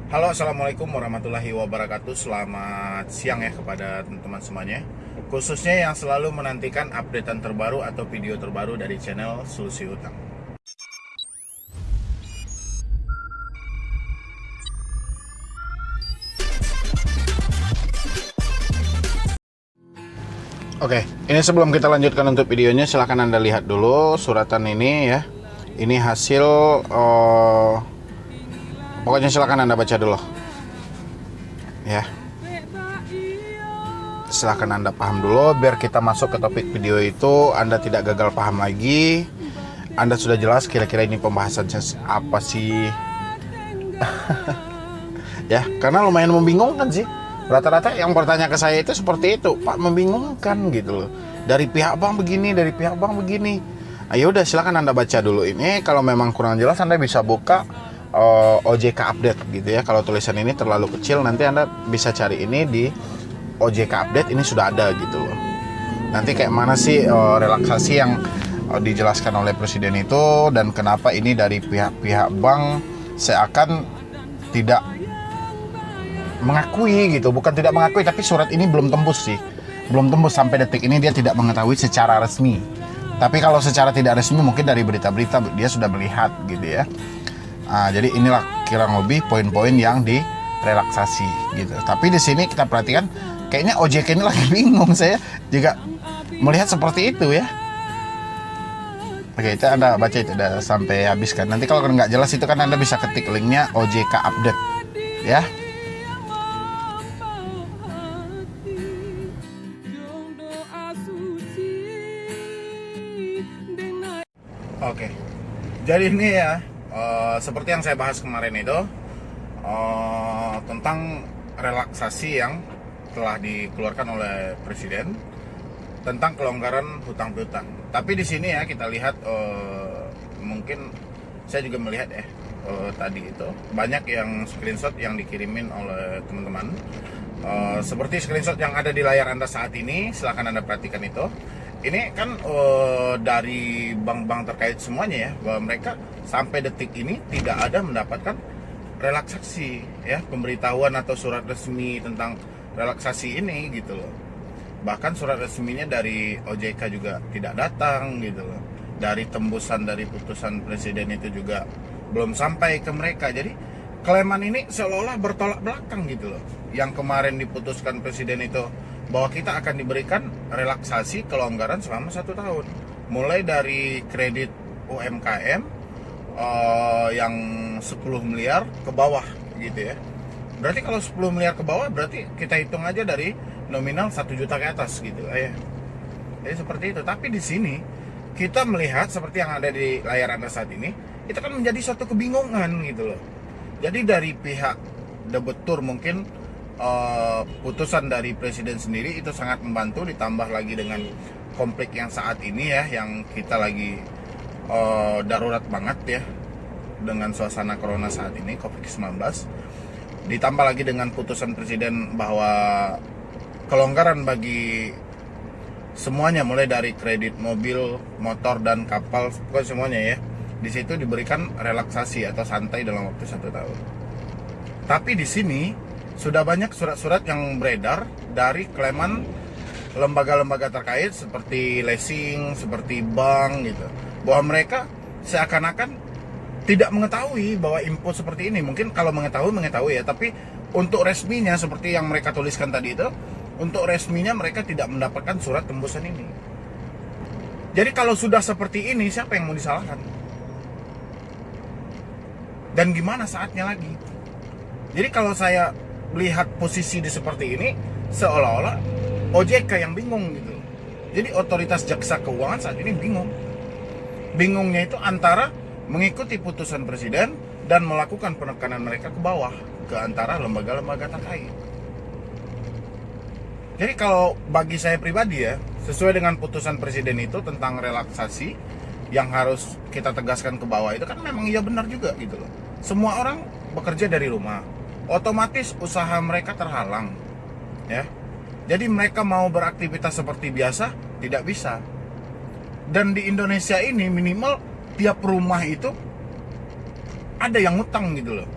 Halo, assalamualaikum warahmatullahi wabarakatuh. Selamat siang ya kepada teman-teman semuanya, khususnya yang selalu menantikan updatean terbaru atau video terbaru dari channel Solusi Utang. Oke, ini sebelum kita lanjutkan untuk videonya, silahkan Anda lihat dulu suratan ini ya. Ini hasil pokoknya silahkan Anda baca dulu ya. Silahkan Anda paham dulu biar kita masuk ke topik video itu. Anda tidak gagal paham lagi. Anda sudah jelas kira-kira ini pembahasannya apa sih. Ya, karena lumayan membingungkan sih. Rata-rata yang bertanya ke saya itu seperti itu, Pak, membingungkan gitu loh. Dari pihak bank begini, dari pihak bank begini. Ayo udah silakan Anda baca dulu ini. Kalau memang kurang jelas Anda bisa buka OJK update gitu ya. Kalau tulisan ini terlalu kecil nanti Anda bisa cari ini di OJK update, ini sudah ada gitu loh. Nanti kayak mana sih relaksasi yang dijelaskan oleh presiden itu, dan kenapa ini dari pihak-pihak bank seakan tidak mengakui gitu. Bukan tidak mengakui, tapi surat ini belum tembus sih. Belum tembus sampai detik ini, dia tidak mengetahui secara resmi. Tapi kalau secara tidak resmi mungkin dari berita-berita dia sudah melihat gitu ya. Jadi inilah kurang lebih poin-poin yang direlaksasi gitu. Tapi di sini kita perhatikan kayaknya OJK ini lagi bingung. Saya juga melihat seperti itu ya. Oke, itu Anda baca itu udah sampai habis kan. Nanti kalau nggak jelas itu kan Anda bisa ketik linknya OJK update ya. Oke, jadi ini ya seperti yang saya bahas kemarin itu tentang relaksasi yang telah dikeluarkan oleh presiden tentang kelonggaran hutang piutang. Tapi di sini ya kita lihat mungkin saya juga melihat ya tadi itu banyak yang screenshot yang dikirimin oleh teman-teman. Seperti screenshot yang ada di layar Anda saat ini, silahkan Anda perhatikan itu. Ini kan dari bank-bank terkait semuanya ya, bahwa mereka sampai detik ini tidak ada mendapatkan relaksasi ya, pemberitahuan atau surat resmi tentang relaksasi ini gitu loh. Bahkan surat resminya dari OJK juga tidak datang gitu loh. Dari tembusan dari putusan presiden itu juga belum sampai ke mereka. Jadi klaiman ini seolah-olah bertolak belakang gitu loh. Yang kemarin diputuskan presiden itu bahwa kita akan diberikan relaksasi kelonggaran selama 1 tahun, mulai dari kredit UMKM yang 10 miliar ke bawah gitu ya. Berarti kalau 10 miliar ke bawah berarti kita hitung aja dari nominal 1 juta ke atas gitu ya. Jadi seperti itu. Tapi di sini kita melihat seperti yang ada di layar Anda saat ini, itu kan menjadi suatu kebingungan gitu loh. Jadi dari pihak debitur mungkin putusan dari presiden sendiri itu sangat membantu, ditambah lagi dengan konflik yang saat ini ya, yang kita lagi darurat banget ya dengan suasana corona saat ini, COVID-19. Ditambah lagi dengan putusan presiden bahwa kelonggaran bagi semuanya, mulai dari kredit mobil, motor, dan kapal, pokoknya semuanya ya, di situ diberikan relaksasi atau santai dalam waktu 1 tahun. Tapi di sini sudah banyak surat-surat yang beredar dari klaiman lembaga-lembaga terkait seperti leasing, seperti bank gitu, bahwa mereka seakan-akan tidak mengetahui bahwa info seperti ini. Mungkin kalau mengetahui ya, tapi untuk resminya seperti yang mereka tuliskan tadi itu, untuk resminya mereka tidak mendapatkan surat tembusan ini. Jadi kalau sudah seperti ini, siapa yang mau disalahkan? Dan gimana saatnya lagi? Jadi kalau saya melihat posisi di seperti ini, seolah-olah OJK yang bingung gitu. Jadi otoritas jasa keuangan saat ini bingung. Bingungnya itu antara mengikuti putusan presiden dan melakukan penekanan mereka ke bawah, ke antara lembaga-lembaga terkait. Jadi kalau bagi saya pribadi ya, sesuai dengan putusan presiden itu tentang relaksasi yang harus kita tegaskan ke bawah itu kan memang iya benar juga gitu loh. Semua orang bekerja dari rumah, otomatis usaha mereka terhalang ya. Jadi mereka mau beraktivitas seperti biasa tidak bisa. Dan di Indonesia ini minimal tiap rumah itu ada yang ngutang gitu loh.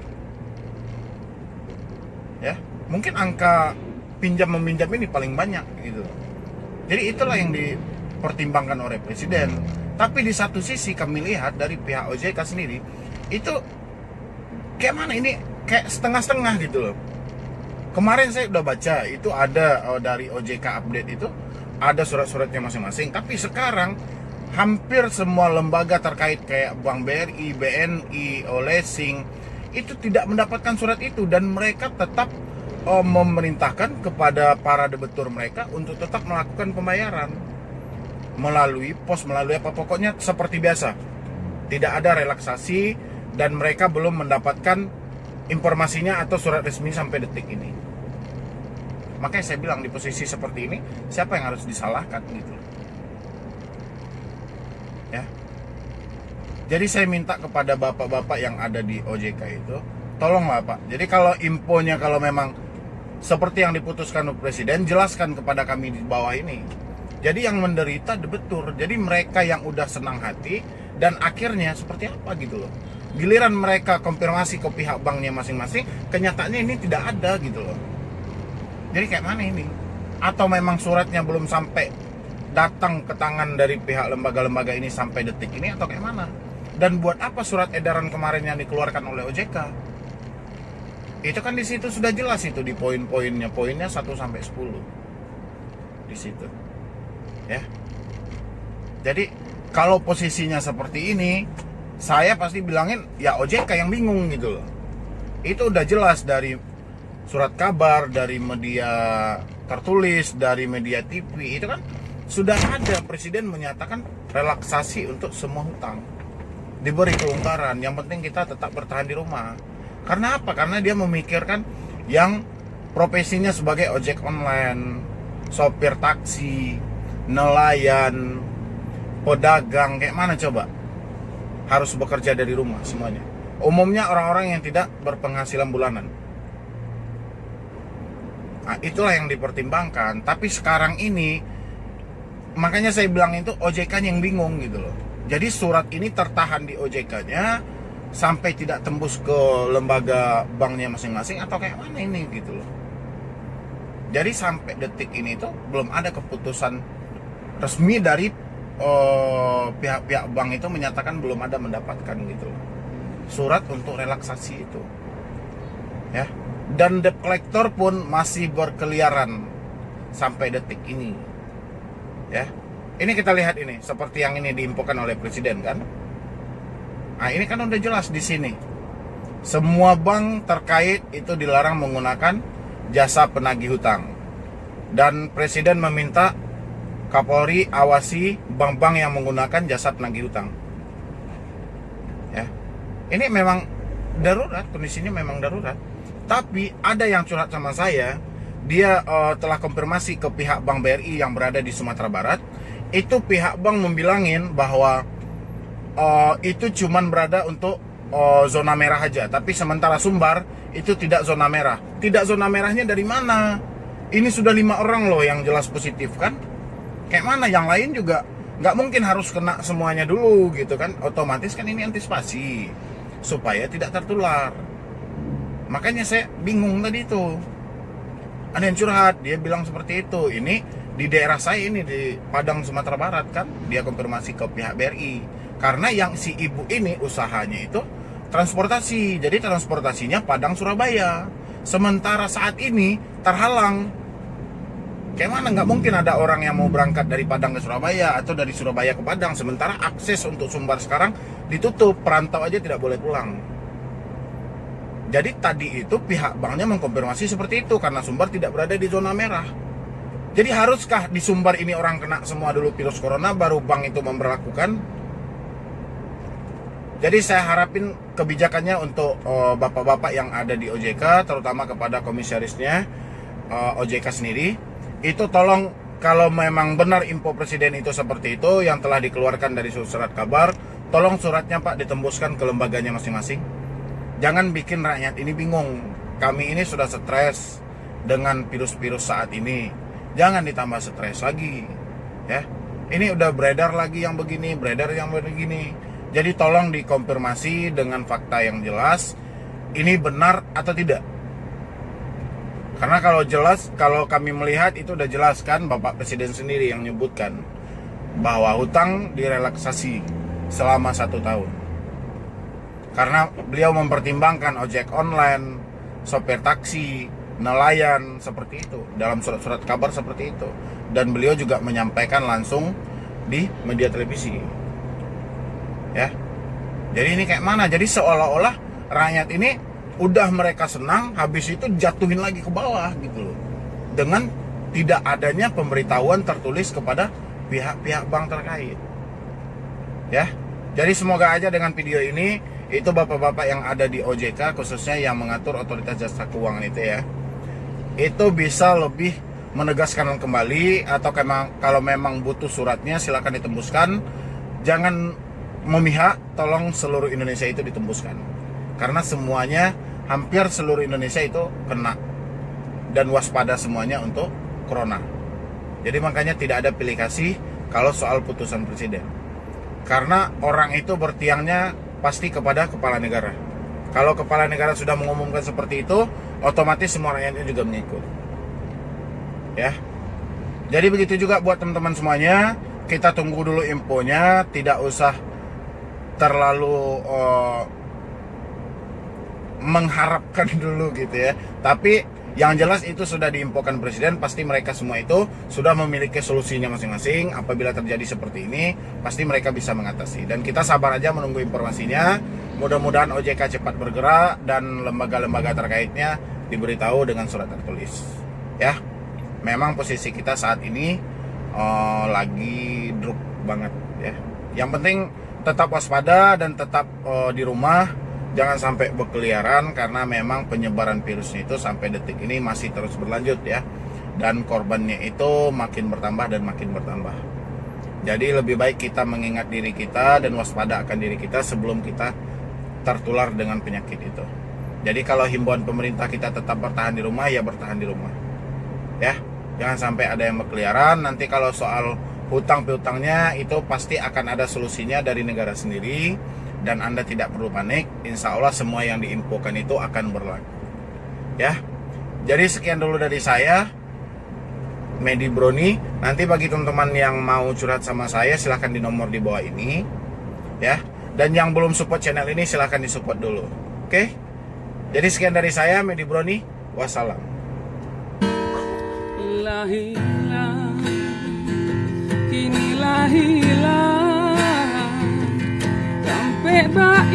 ya. Mungkin angka pinjam meminjam ini paling banyak gitu. Jadi itulah yang dipertimbangkan oleh presiden. Tapi di satu sisi kami lihat dari pihak OJK sendiri itu kayak mana ini, kayak setengah-setengah gitu loh. Kemarin saya udah baca itu ada dari OJK update itu ada surat-suratnya masing-masing. Tapi sekarang hampir semua lembaga terkait kayak Bank BRI, BNI, Olesing itu tidak mendapatkan surat itu, dan mereka tetap memerintahkan kepada para debitur mereka untuk tetap melakukan pembayaran melalui pos, melalui apa, pokoknya seperti biasa. Tidak ada relaksasi, dan mereka belum mendapatkan informasinya atau surat resmi sampai detik ini. Makanya saya bilang di posisi seperti ini, siapa yang harus disalahkan gitu. Ya. Jadi saya minta kepada bapak-bapak yang ada di OJK itu, tolonglah Pak. Jadi kalau infonya kalau memang seperti yang diputuskan oleh Presiden, jelaskan kepada kami di bawah ini. Jadi yang menderita debitur. Jadi mereka yang udah senang hati, dan akhirnya seperti apa gitu loh. Giliran mereka konfirmasi ke pihak banknya masing-masing, kenyataannya ini tidak ada gitu loh. Jadi kayak mana ini? Atau memang suratnya belum sampai datang ke tangan dari pihak lembaga-lembaga ini sampai detik ini, atau kayak mana? Dan buat apa surat edaran kemarin yang dikeluarkan oleh OJK? Itu kan di situ sudah jelas itu di poin-poinnya, poinnya 1 sampai 10. Di situ. Ya. Jadi kalau posisinya seperti ini, saya pasti bilangin ya OJK yang bingung gitu loh. Itu udah jelas dari surat kabar, dari media tertulis, dari media TV, itu kan sudah ada Presiden menyatakan relaksasi untuk semua hutang. Diberi kelonggaran, yang penting kita tetap bertahan di rumah. Karena apa? Karena dia memikirkan yang profesinya sebagai ojek online, sopir taksi, nelayan, pedagang, kayak mana coba? Harus bekerja dari rumah semuanya. Umumnya orang-orang yang tidak berpenghasilan bulanan. Nah, itulah yang dipertimbangkan. Tapi sekarang ini, makanya saya bilang itu OJK yang bingung gitu loh. Jadi surat ini tertahan di OJK-nya sampai tidak tembus ke lembaga banknya masing-masing, atau kayak mana ini gitu loh. Jadi sampai detik ini tuh belum ada keputusan resmi dari pihak-pihak bank itu menyatakan belum ada mendapatkan gitu loh, surat untuk relaksasi itu. Ya. Dan debt collector pun masih berkeliaran sampai detik ini. Ya. Ini kita lihat ini, seperti yang ini diinfokan oleh Presiden kan. Nah, ini kan udah jelas di sini. Semua bank terkait itu dilarang menggunakan jasa penagih hutang. Dan Presiden meminta Kapolri awasi bank-bank yang menggunakan jasa penagih hutang. Ya. Ini memang darurat, kondisinya memang darurat. Tapi ada yang curhat sama saya, dia telah konfirmasi ke pihak Bank BRI yang berada di Sumatera Barat. Itu pihak bank membilangin bahwa itu cuman berada untuk zona merah aja, tapi sementara Sumbar itu tidak zona merah. Tidak zona merahnya dari mana? Ini sudah 5 orang loh yang jelas positif kan? Kayak mana yang lain juga nggak mungkin harus kena semuanya dulu gitu kan? Otomatis kan ini antisipasi supaya tidak tertular. Makanya saya bingung tadi itu. Ada yang curhat, dia bilang seperti itu. Ini di daerah saya ini di Padang Sumatera Barat kan, dia konfirmasi ke pihak BRI. Karena yang si ibu ini usahanya itu transportasi, jadi transportasinya Padang Surabaya. Sementara saat ini terhalang. Kayak mana nggak mungkin ada orang yang mau berangkat dari Padang ke Surabaya atau dari Surabaya ke Padang. Sementara akses untuk Sumbar sekarang ditutup, perantau aja tidak boleh pulang. Jadi tadi itu pihak banknya mengkonfirmasi seperti itu karena Sumbar tidak berada di zona merah. Jadi haruskah di Sumbar ini orang kena semua dulu virus corona baru bank itu memberlakukan? Jadi saya harapin kebijakannya untuk bapak-bapak yang ada di OJK, terutama kepada komisarisnya OJK sendiri, itu tolong kalau memang benar info Presiden itu seperti itu yang telah dikeluarkan dari surat kabar, tolong suratnya Pak ditembuskan ke lembaganya masing-masing. Jangan bikin rakyat ini bingung. Kami ini sudah stres dengan virus-virus saat ini. Jangan ditambah stres lagi. Ya. Ini udah beredar lagi yang begini, beredar yang begini. Jadi tolong dikonfirmasi dengan fakta yang jelas. Ini benar atau tidak. Karena kalau kami melihat itu udah jelas kan, Bapak Presiden sendiri yang menyebutkan bahwa hutang direlaksasi selama 1 tahun. Karena beliau mempertimbangkan ojek online, sopir taksi, nelayan, seperti itu. Dalam surat-surat kabar seperti itu. Dan beliau juga menyampaikan langsung di media televisi. Ya. Jadi ini kayak mana? Jadi seolah-olah rakyat ini udah mereka senang, habis itu jatuhin lagi ke bawah gitu loh. Dengan tidak adanya pemberitahuan tertulis kepada pihak-pihak bank terkait. Ya. Jadi semoga aja dengan video ini itu bapak-bapak yang ada di OJK, khususnya yang mengatur otoritas jasa keuangan itu ya, itu bisa lebih menegaskan kembali, atau kalau memang butuh suratnya silakan ditembuskan. Jangan memihak, tolong seluruh Indonesia itu ditembuskan. Karena semuanya, hampir seluruh Indonesia itu kena. Dan waspada semuanya untuk corona. Jadi makanya tidak ada pilih kasih kalau soal putusan presiden. Karena orang itu bertiangnya pasti kepada kepala negara. Kalau kepala negara sudah mengumumkan seperti itu, otomatis semua rakyatnya juga mengikut. Ya. Jadi begitu juga buat teman-teman semuanya, kita tunggu dulu infonya, tidak usah terlalu mengharapkan dulu gitu ya. Tapi yang jelas itu sudah diinfokan presiden, pasti mereka semua itu sudah memiliki solusinya masing-masing. Apabila terjadi seperti ini, pasti mereka bisa mengatasi. Dan kita sabar aja menunggu informasinya. Mudah-mudahan OJK cepat bergerak dan lembaga-lembaga terkaitnya diberitahu dengan surat tertulis. Ya, memang posisi kita saat ini lagi drop banget ya. Yang penting tetap waspada dan tetap di rumah. Jangan sampai berkeliaran, karena memang penyebaran virusnya itu sampai detik ini masih terus berlanjut ya. Dan korbannya itu makin bertambah dan makin bertambah. Jadi lebih baik kita mengingat diri kita dan waspada akan diri kita sebelum kita tertular dengan penyakit itu. Jadi kalau himbauan pemerintah kita tetap bertahan di rumah, ya bertahan di rumah. Ya, jangan sampai ada yang berkeliaran. Nanti kalau soal hutang piutangnya itu pasti akan ada solusinya dari negara sendiri. Dan Anda tidak perlu panik, insya Allah semua yang diinfokan itu akan berlaku. Ya, jadi sekian dulu dari saya, Medi Broni. Nanti bagi teman-teman yang mau curhat sama saya, silahkan di nomor di bawah ini. Ya, dan yang belum support channel ini silahkan disupport dulu. Oke? Jadi sekian dari saya, Medi Broni. Wassalam. Inilah hilang sampai ba